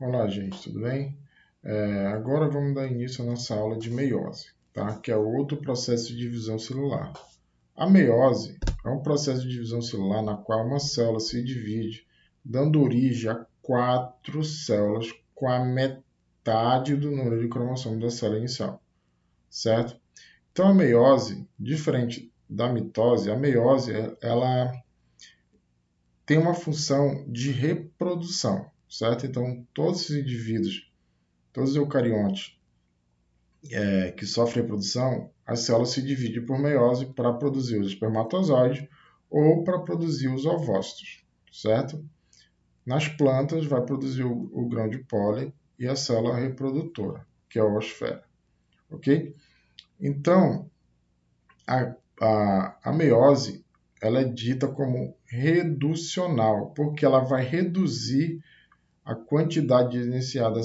Olá, gente, tudo bem? Agora vamos dar início à nossa aula de meiose, tá? Que é outro processo de divisão celular. A meiose é um processo de divisão celular na qual uma célula se divide, dando origem a quatro células com a metade do número de cromossomos da célula inicial, certo? Então, a meiose, diferente da mitose, a meiose ela tem uma função de reprodução, certo? Então, todos os indivíduos, todos os eucariontes que sofrem reprodução, as células se dividem por meiose para produzir os espermatozoides ou para produzir os ovócitos, certo? Nas plantas, vai produzir o grão de pólen e a célula reprodutora, que é a oosfera, ok? Então, a meiose ela é dita como reducional, porque ela vai reduzir a quantidade iniciada,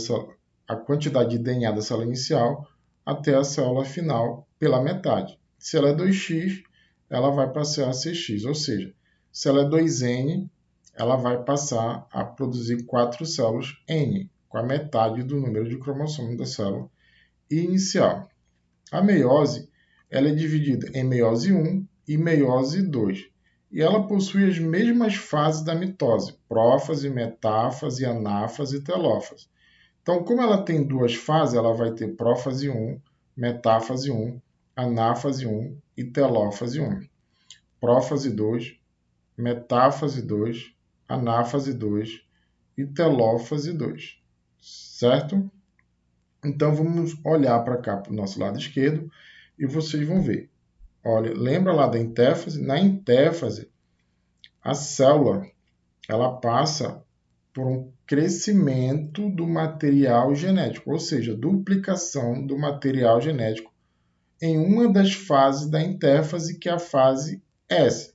a quantidade de DNA da célula inicial até a célula final pela metade. Se ela é 2x, ela vai passar a ser x, ou seja, se ela é 2n, ela vai passar a produzir 4 células n, com a metade do número de cromossomos da célula inicial. A meiose ela é dividida em meiose 1 e meiose 2, e ela possui as mesmas fases da mitose, prófase, metáfase, anáfase e telófase. Então, como ela tem duas fases, ela vai ter prófase 1, metáfase 1, anáfase 1 e telófase 1. Prófase 2, metáfase 2, anáfase 2 e telófase 2. Certo? Então, vamos olhar para cá, para o nosso lado esquerdo, e vocês vão ver. Olha, lembra lá da intéfase? Na intéfase, a célula ela passa por um crescimento do material genético, ou seja, duplicação do material genético em uma das fases da intéfase, que é a fase S.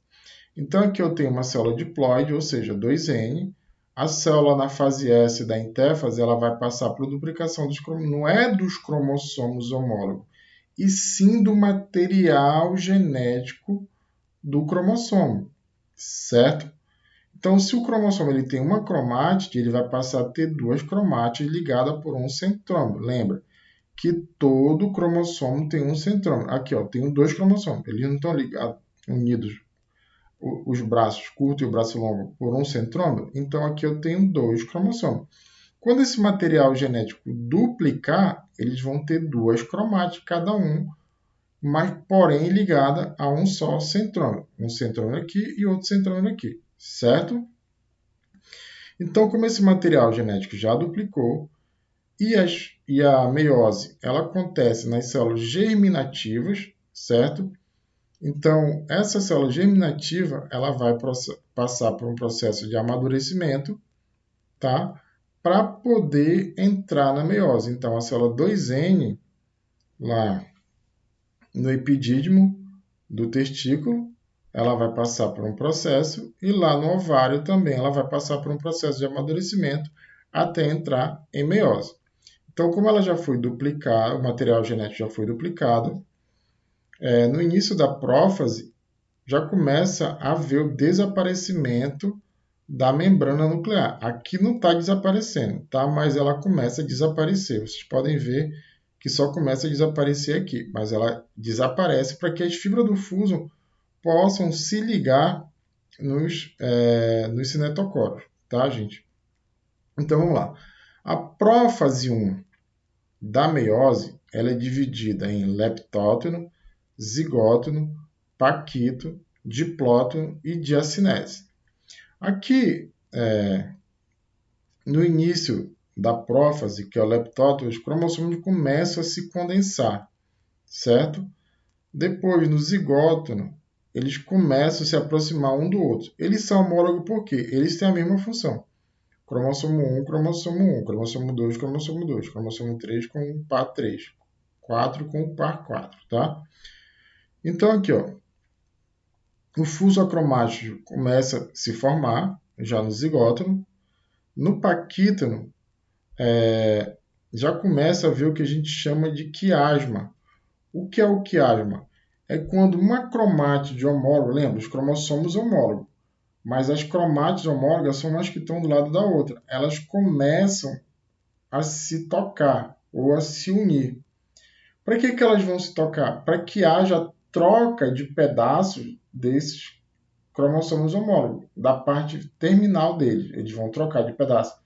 Então, aqui eu tenho uma célula diploide, ou seja, 2N. A célula na fase S da intéfase ela vai passar por duplicação dos cromossomos, não é dos cromossomos homólogos, e sim do material genético do cromossomo, certo? Então, se o cromossomo ele tem uma cromátide, ele vai passar a ter duas cromátides ligadas por um centrômero. Lembra que todo cromossomo tem um centrômero. Aqui, ó, tem dois cromossomos. Eles não estão ligados, unidos, os braços curtos e o braço longo, por um centrômero. Então, aqui eu tenho dois cromossomos. Quando esse material genético duplicar, eles vão ter duas cromátides cada um, mas porém ligada a um só centrômero. Um centrômero aqui e outro centrômero aqui, certo? Então, como esse material genético já duplicou, e a meiose ela acontece nas células germinativas, certo? Então, essa célula germinativa ela vai passar por um processo de amadurecimento, tá? Para poder entrar na meiose. Então, a célula 2N, lá no epidídimo do testículo, ela vai passar por um processo, e lá no ovário também ela vai passar por um processo de amadurecimento até entrar em meiose. Então, como ela já foi duplicada, o material genético já foi duplicado, no início da prófase já começa a haver o desaparecimento da membrana nuclear. Aqui não está desaparecendo, tá? Mas ela começa a desaparecer. Vocês podem ver que só começa a desaparecer aqui, mas ela desaparece para que as fibras do fuso possam se ligar nos cinetocoros, tá, gente? Então, vamos lá. A prófase 1 da meiose ela é dividida em leptótono, zigótono, paquito, diplótono e diacinese. Aqui, no início da prófase, que é o leptótono, os cromossomos começam a se condensar, certo? Depois, no zigótono, eles começam a se aproximar um do outro. Eles são homólogos porque eles têm a mesma função. Cromossomo 1, cromossomo 1, cromossomo 2, cromossomo 2, cromossomo 3 com o par 3, 4 com o par 4, tá? Então, aqui, ó, o fuso acromático começa a se formar, já no zigótono. No paquítono, já começa a ver o que a gente chama de quiasma. O que é o quiasma? É quando uma cromátide homóloga, lembra, os cromossomos homólogos, mas as cromátides homólogas são as que estão do lado da outra. Elas começam a se tocar ou a se unir. Para que elas vão se tocar? Para que haja troca de pedaços desses cromossomos homólogos, da parte terminal deles. Eles vão trocar de pedaço.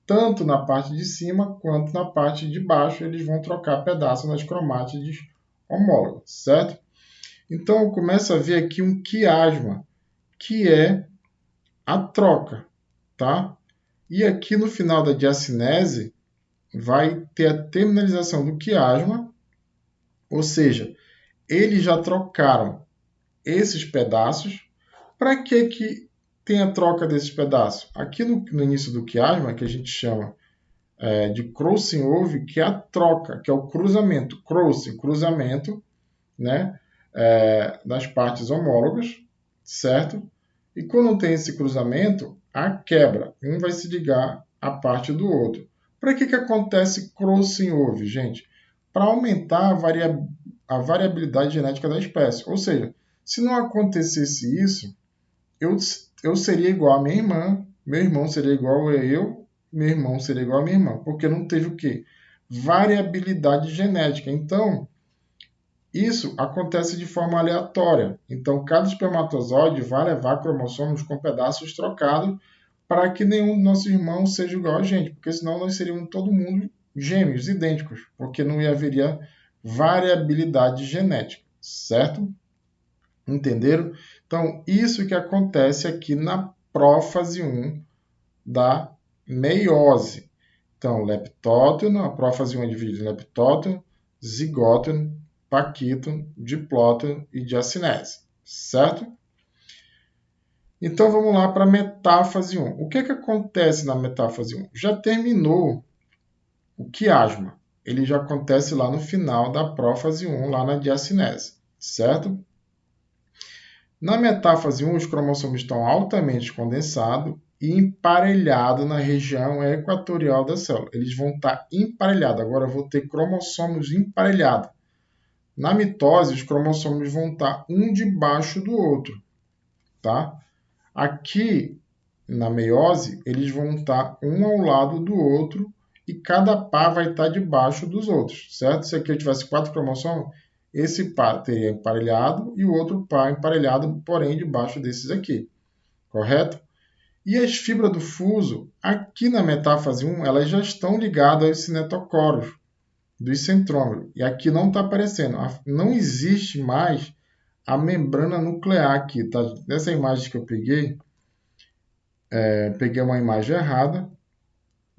Tanto na parte de cima quanto na parte de baixo, eles vão trocar pedaços nas cromátides homólogas, certo? Então, começa a ver aqui um quiasma, que é a troca, tá? E aqui no final da diacinese, vai ter a terminalização do quiasma, ou seja, eles já trocaram esses pedaços. Para que tem a troca desses pedaços? Aqui no início do quiasma, que a gente chama de crossing over, que é a troca, que é o cruzamento. Crossing, cruzamento, né? Das partes homólogas, certo? E quando tem esse cruzamento, a quebra. Um vai se ligar à parte do outro. Para que acontece crossing over, gente? Para aumentar a variabilidade genética da espécie. Ou seja, se não acontecesse isso, eu seria igual a minha irmã, meu irmão seria igual a eu, meu irmão seria igual a minha irmã. Porque não teve o quê? Variabilidade genética. Então, isso acontece de forma aleatória. Então, cada espermatozoide vai levar cromossomos com pedaços trocados para que nenhum dos nossos irmãos seja igual a gente, porque senão nós seríamos todo mundo gêmeos, idênticos, porque não haveria variabilidade genética, certo? Entenderam? Então, isso que acontece aqui na prófase 1 da meiose. Então, leptótono, a prófase 1 é dividida em leptótono, zigótono, paquítono, diplótono e diacinese, certo? Então, vamos lá para a metáfase 1. O que acontece na metáfase 1? Já terminou o quiasma. Ele já acontece lá no final da prófase 1, lá na diacinese, certo? Na metáfase 1, os cromossomos estão altamente condensados e emparelhados na região equatorial da célula. Eles vão estar emparelhados. Agora eu vou ter cromossomos emparelhados. Na mitose, os cromossomos vão estar um debaixo do outro, tá? Aqui, na meiose, eles vão estar um ao lado do outro e cada par vai estar debaixo dos outros, certo? Se aqui eu tivesse 4 cromossomos, esse par teria emparelhado e o outro par emparelhado, porém debaixo desses aqui, correto? E as fibras do fuso, aqui na metáfase 1, elas já estão ligadas aos cinetocoros dos centrômeros. E aqui não está aparecendo. Não existe mais a membrana nuclear aqui. Tá? Nessa imagem que eu peguei, peguei uma imagem errada,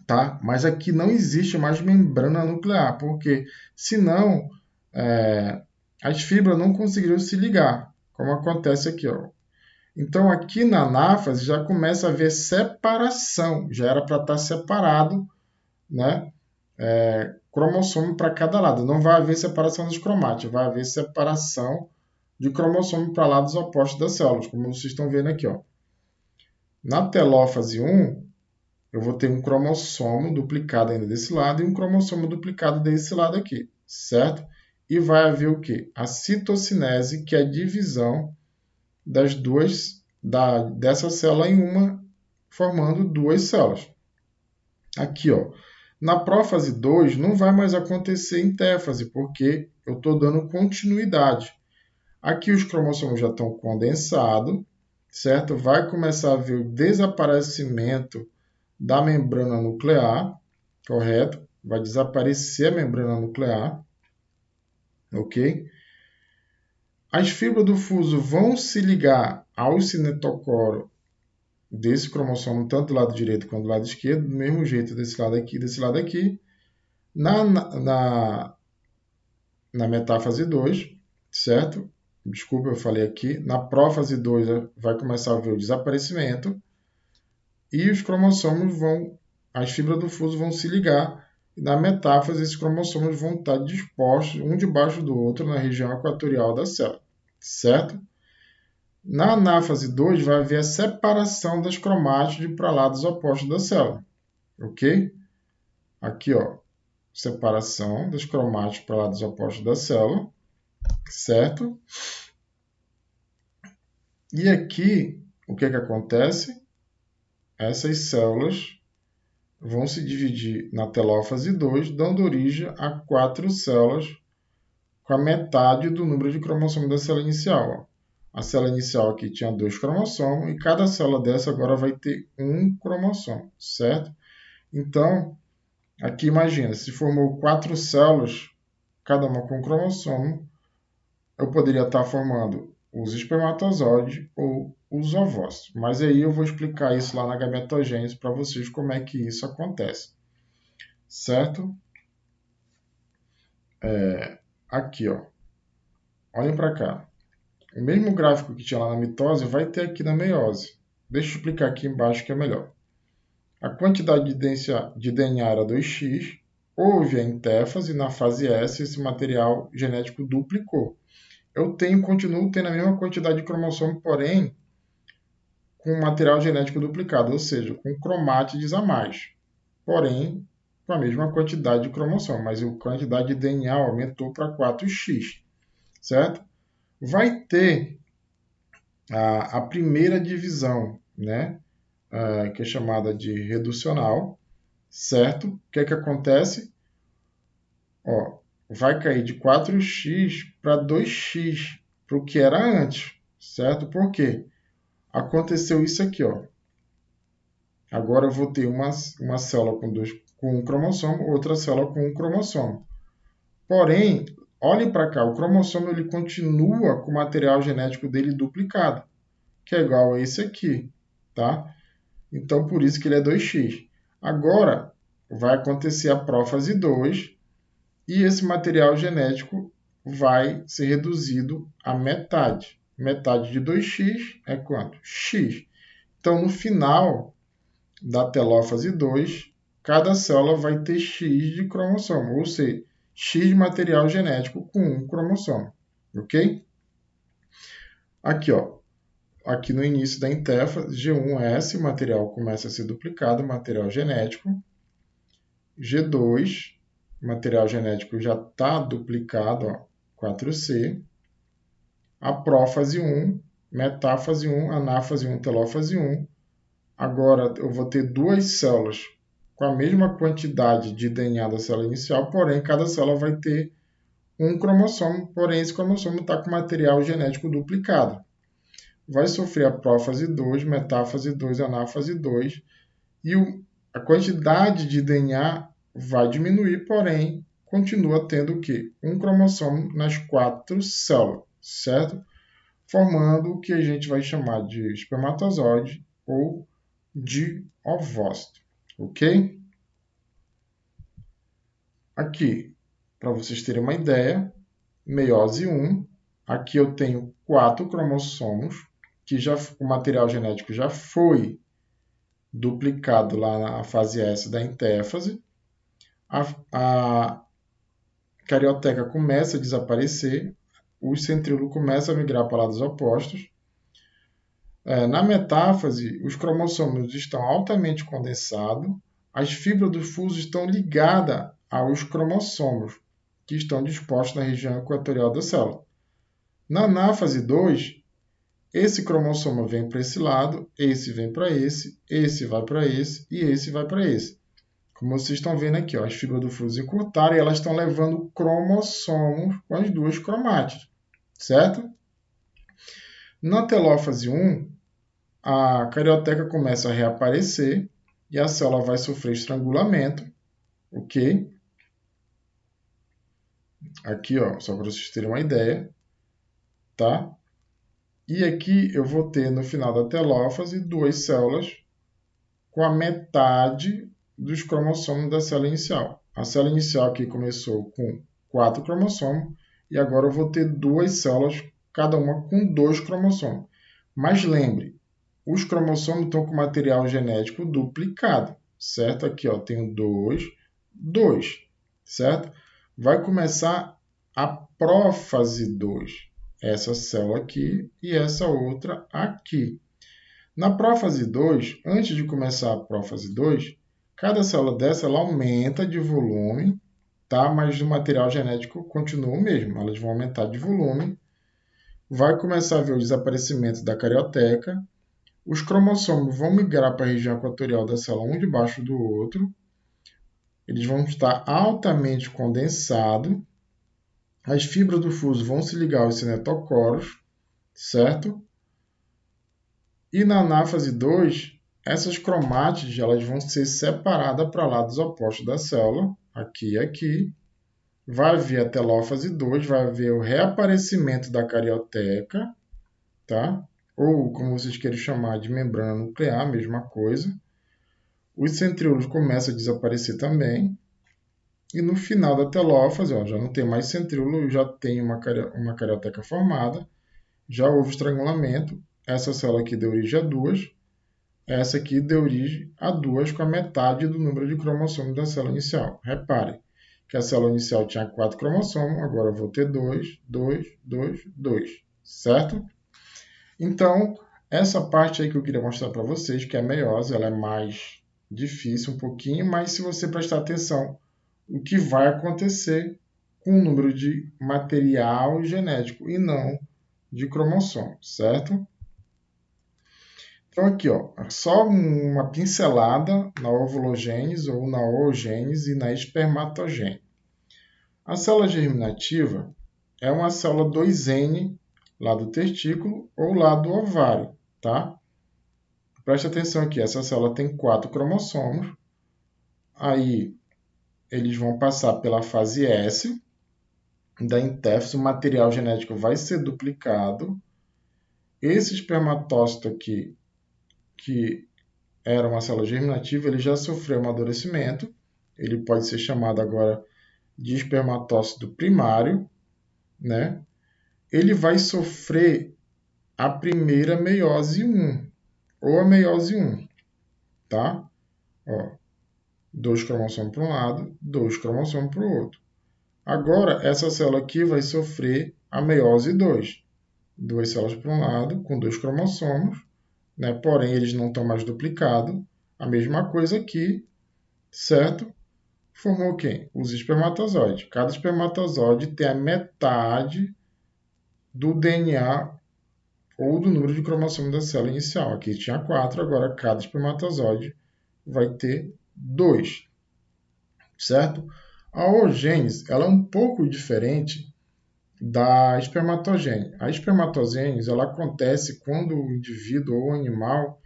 tá? Mas aqui não existe mais membrana nuclear, porque senão as fibras não conseguiriam se ligar, como acontece aqui, ó. Então, aqui na anáfase já começa a haver separação, já era para estar separado, né? Cromossomo para cada lado. Não vai haver separação dos cromátidos, vai haver separação de cromossomo para lados opostos das células, como vocês estão vendo aqui. Ó. Na telófase 1, eu vou ter um cromossomo duplicado ainda desse lado e um cromossomo duplicado desse lado aqui, certo? E vai haver o quê? A citocinese, que é a divisão das duas, dessa célula em uma, formando duas células. Aqui, ó. Na prófase 2, não vai mais acontecer intéfase, porque eu estou dando continuidade. Aqui os cromossomos já estão condensados, certo? Vai começar a haver o desaparecimento da membrana nuclear, correto? Vai desaparecer a membrana nuclear, ok? As fibras do fuso vão se ligar ao cinetocoro desse cromossomo, tanto do lado direito quanto do lado esquerdo, do mesmo jeito desse lado aqui e desse lado aqui. Na metáfase 2, certo? Desculpa, eu falei aqui. Na prófase 2 vai começar a haver o desaparecimento e os cromossomos as fibras do fuso vão se ligar. E na metáfase, esses cromossomos vão estar dispostos um debaixo do outro na região equatorial da célula, certo? Na anáfase 2 vai haver a separação das cromátides para lados opostos da célula, ok? Aqui, ó, separação das cromátides para lados opostos da célula, certo? E aqui, o que acontece? Essas células vão se dividir na telófase 2, dando origem a 4 células com a metade do número de cromossomos da célula inicial. A célula inicial aqui tinha 2 cromossomos e cada célula dessa agora vai ter um cromossomo, certo? Então, aqui imagina, se formou 4 células, cada uma com um cromossomo, eu poderia estar formando os espermatozoides ou os ovócitos. Mas aí eu vou explicar isso lá na gametogênese para vocês como é que isso acontece, certo? Aqui, ó. Olhem para cá. O mesmo gráfico que tinha lá na mitose vai ter aqui na meiose. Deixa eu explicar aqui embaixo que é melhor. A quantidade de DNA era 2x, houve a intéfase, na fase S esse material genético duplicou. Continuo tendo a mesma quantidade de cromossomo, porém com material genético duplicado, ou seja, com cromátides a mais. Porém, com a mesma quantidade de cromossomo, mas a quantidade de DNA aumentou para 4x, certo? Vai ter a primeira divisão, né? Que é chamada de reducional, certo? O que é que acontece? Ó, vai cair de 4x para 2x, para o que era antes, certo? Por quê? Aconteceu isso aqui, ó. Agora eu vou ter uma célula com um cromossomo, outra célula com um cromossomo. Porém, olhem para cá, o cromossomo ele continua com o material genético dele duplicado, que é igual a esse aqui, tá? Então, por isso que ele é 2x. Agora, vai acontecer a prófase 2 e esse material genético vai ser reduzido à metade. Metade de 2x é quanto? X. Então, no final da telófase 2, cada célula vai ter X de cromossomo, ou seja, X de material genético com um cromossomo. Ok? Aqui, ó. Aqui no início da intéfase, G1S, o material começa a ser duplicado, material genético. G2, material genético já está duplicado, ó, 4C. A prófase 1, metáfase 1, anáfase 1, telófase 1. Agora eu vou ter duas células com a mesma quantidade de DNA da célula inicial, porém cada célula vai ter um cromossomo, porém esse cromossomo está com material genético duplicado. Vai sofrer a prófase 2, metáfase 2, anáfase 2, e a quantidade de DNA vai diminuir, porém continua tendo o quê? Um cromossomo nas 4 células, certo? Formando o que a gente vai chamar de espermatozoide ou de ovócito, ok? Aqui, para vocês terem uma ideia, meiose 1, aqui eu tenho 4 cromossomos, que o material genético já foi duplicado lá na fase S da intéfase. A carioteca começa a desaparecer, o centríolo começa a migrar para lados opostos. Na metáfase, os cromossomos estão altamente condensados, as fibras do fuso estão ligadas aos cromossomos, que estão dispostos na região equatorial da célula. Na anáfase 2, esse cromossomo vem para esse lado, esse vem para esse vai para esse e esse vai para esse. Como vocês estão vendo aqui, ó, as fibras do fuso encurtaram e elas estão levando cromossomos com as duas cromátides, certo? Na telófase 1, a carioteca começa a reaparecer e a célula vai sofrer estrangulamento, ok? Aqui, ó, só para vocês terem uma ideia, tá? E aqui eu vou ter no final da telófase duas células com a metade dos cromossomos da célula inicial. A célula inicial aqui começou com 4 cromossomos e agora eu vou ter duas células, cada uma com 2 cromossomos. Mas lembre, os cromossomos estão com material genético duplicado, certo? Aqui, ó, tenho 2, 2, certo? Vai começar a prófase 2, essa célula aqui e essa outra aqui. Na prófase 2, antes de começar a prófase 2, cada célula dessa ela aumenta de volume, tá? Mas o material genético continua o mesmo, elas vão aumentar de volume. Vai começar a ver o desaparecimento da carioteca. Os cromossomos vão migrar para a região equatorial da célula um debaixo do outro. Eles vão estar altamente condensados. As fibras do fuso vão se ligar aos cinetocoros, certo? E na anáfase 2, essas cromátides elas vão ser separadas para lados opostos da célula, aqui e aqui. Vai haver a telófase 2, vai haver o reaparecimento da carioteca, tá? Ou, como vocês querem chamar, de membrana nuclear, mesma coisa. Os centríolos começam a desaparecer também. E no final da telófase, ó, já não tem mais centríolo, já tem uma carioteca formada. Já houve estrangulamento. Essa célula aqui deu origem a duas. Essa aqui deu origem a duas com a metade do número de cromossomos da célula inicial. Repare que a célula inicial tinha 4 cromossomos, agora eu vou ter 2, 2, 2, 2, certo? Então, essa parte aí que eu queria mostrar para vocês, que é a meiose, ela é mais difícil um pouquinho, mas se você prestar atenção, o que vai acontecer com o número de material genético e não de cromossomos, certo? Então aqui, ó, só uma pincelada na ovulogênese ou na oogênese e na espermatogênese. A célula germinativa é uma célula 2N lá do testículo ou lá do ovário, tá? Preste atenção aqui, essa célula tem 4 cromossomos. Aí eles vão passar pela fase S da intérfase, o material genético vai ser duplicado. Esse espermatócito aqui, que era uma célula germinativa, ele já sofreu amadurecimento. Ele pode ser chamado agora de espermatócito primário, né? Ele vai sofrer a primeira meiose 1, ou a meiose 1, tá? Ó, 2 cromossomos para um lado, 2 cromossomos para o outro. Agora, essa célula aqui vai sofrer a meiose 2. 2 células para um lado, com 2 cromossomos, né? Porém, eles não estão mais duplicados. A mesma coisa aqui, certo? Formou quem? Os espermatozoides. Cada espermatozoide tem a metade do DNA ou do número de cromossomos da célula inicial. Aqui tinha 4, agora cada espermatozoide vai ter 2, certo? A oogênese ela é um pouco diferente da espermatogênese. A espermatogênese ela acontece quando o indivíduo ou o animal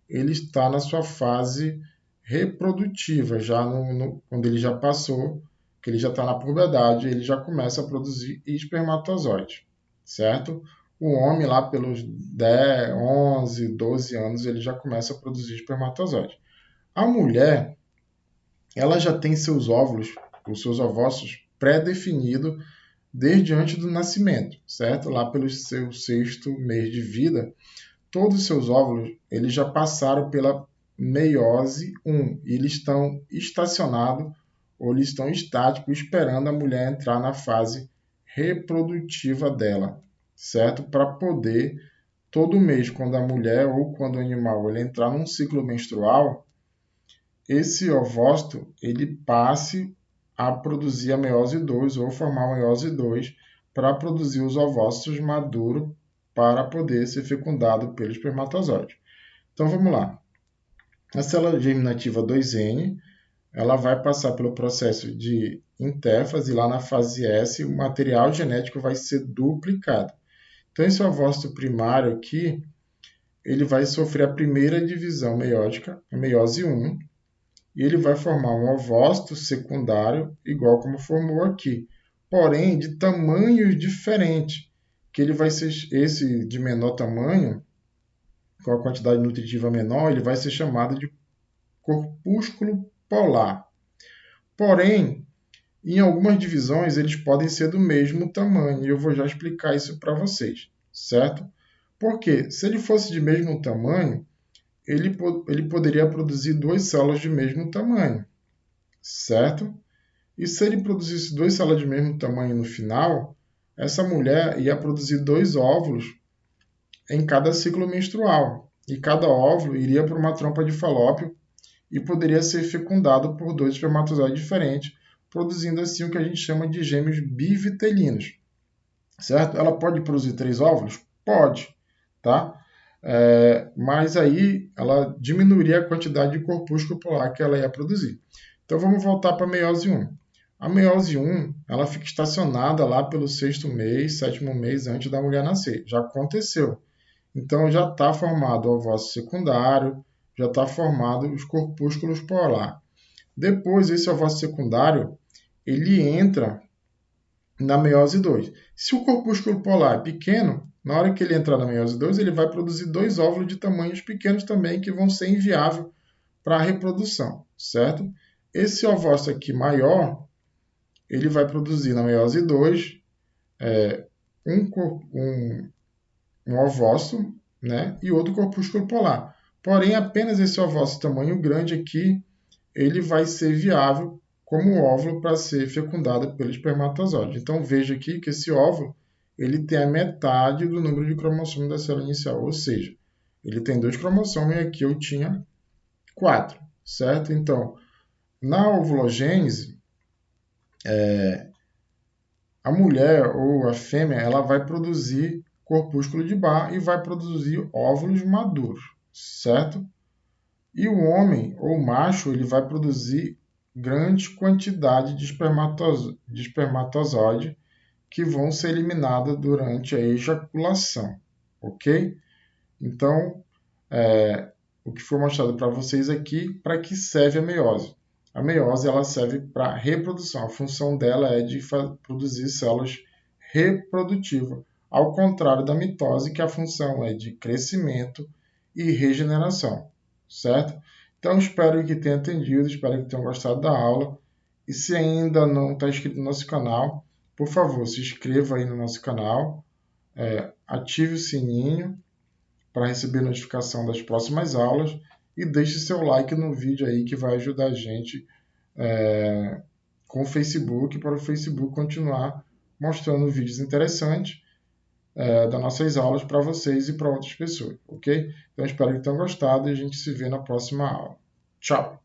ele está na sua fase reprodutiva, já quando ele já passou, que ele já está na puberdade, ele já começa a produzir espermatozoide, certo? O homem lá pelos 10, 11, 12 anos, ele já começa a produzir espermatozoide. A mulher, ela já tem seus óvulos, os seus ovócitos pré-definidos desde antes do nascimento, certo? Lá pelo seu 6º mês de vida, todos os seus óvulos eles já passaram pela meiose 1 e eles estão estacionados ou eles estão estáticos esperando a mulher entrar na fase reprodutiva dela, certo? Para poder, todo mês, quando a mulher ou quando o animal ele entrar num ciclo menstrual, esse ovócito ele passe a produzir a meiose 2 ou formar a meiose 2 para produzir os ovócitos maduros para poder ser fecundado pelo espermatozoide. Então vamos lá. A célula germinativa 2N, ela vai passar pelo processo de intérfase, e lá na fase S o material genético vai ser duplicado. Então esse ovócito primário aqui, ele vai sofrer a primeira divisão meiótica, a meiose 1, e ele vai formar um ovócito secundário, igual como formou aqui, porém de tamanhos diferentes, que ele vai ser esse de menor tamanho, com a quantidade nutritiva menor, ele vai ser chamado de corpúsculo polar. Porém, em algumas divisões, eles podem ser do mesmo tamanho, e eu vou já explicar isso para vocês, certo? Porque se ele fosse de mesmo tamanho, ele poderia produzir 2 células de mesmo tamanho, certo? E se ele produzisse 2 células de mesmo tamanho no final, essa mulher ia produzir 2 óvulos em cada ciclo menstrual, e cada óvulo iria para uma trompa de falópio e poderia ser fecundado por 2 espermatozoides diferentes, produzindo assim o que a gente chama de gêmeos bivitelinos, certo? Ela pode produzir 3 óvulos? Pode, tá? mas aí ela diminuiria a quantidade de corpúsculo polar que ela ia produzir. Então vamos voltar para a meiose 1. A meiose 1 ela fica estacionada lá pelo 6º mês, 7º mês antes da mulher nascer. Já aconteceu. Então já está formado o ovócito secundário, já está formado os corpúsculos polar. Depois, esse ovócito secundário ele entra na meiose 2. Se o corpúsculo polar é pequeno, na hora que ele entrar na meiose 2, ele vai produzir 2 óvulos de tamanhos pequenos também, que vão ser inviáveis para a reprodução, certo? Esse ovócito aqui maior, ele vai produzir na meiose 2 um, um ovócito, né, e outro corpúsculo polar. Porém, apenas esse ovócito tamanho grande aqui, ele vai ser viável como óvulo para ser fecundado pelo espermatozoide. Então veja aqui que esse óvulo ele tem a metade do número de cromossomos da célula inicial, ou seja, ele tem 2 cromossomos e aqui eu tinha 4, certo? Então, na ovulogênese, a mulher ou a fêmea ela vai produzir corpúsculo de Barr e vai produzir óvulos maduros, certo? E o homem ou macho ele vai produzir grande quantidade de espermatozoide que vão ser eliminados durante a ejaculação, ok? Então, o que foi mostrado para vocês aqui, para que serve a meiose? A meiose ela serve para reprodução. A função dela é de produzir células reprodutivas, ao contrário da mitose, que a função é de crescimento e regeneração, certo? Então, espero que tenha entendido, espero que tenham gostado da aula. E se ainda não está inscrito no nosso canal, por favor, se inscreva aí no nosso canal, ative o sininho para receber notificação das próximas aulas e deixe seu like no vídeo aí que vai ajudar a gente com o Facebook, para o Facebook continuar mostrando vídeos interessantes das nossas aulas para vocês e para outras pessoas, ok? Então espero que tenham gostado e a gente se vê na próxima aula. Tchau!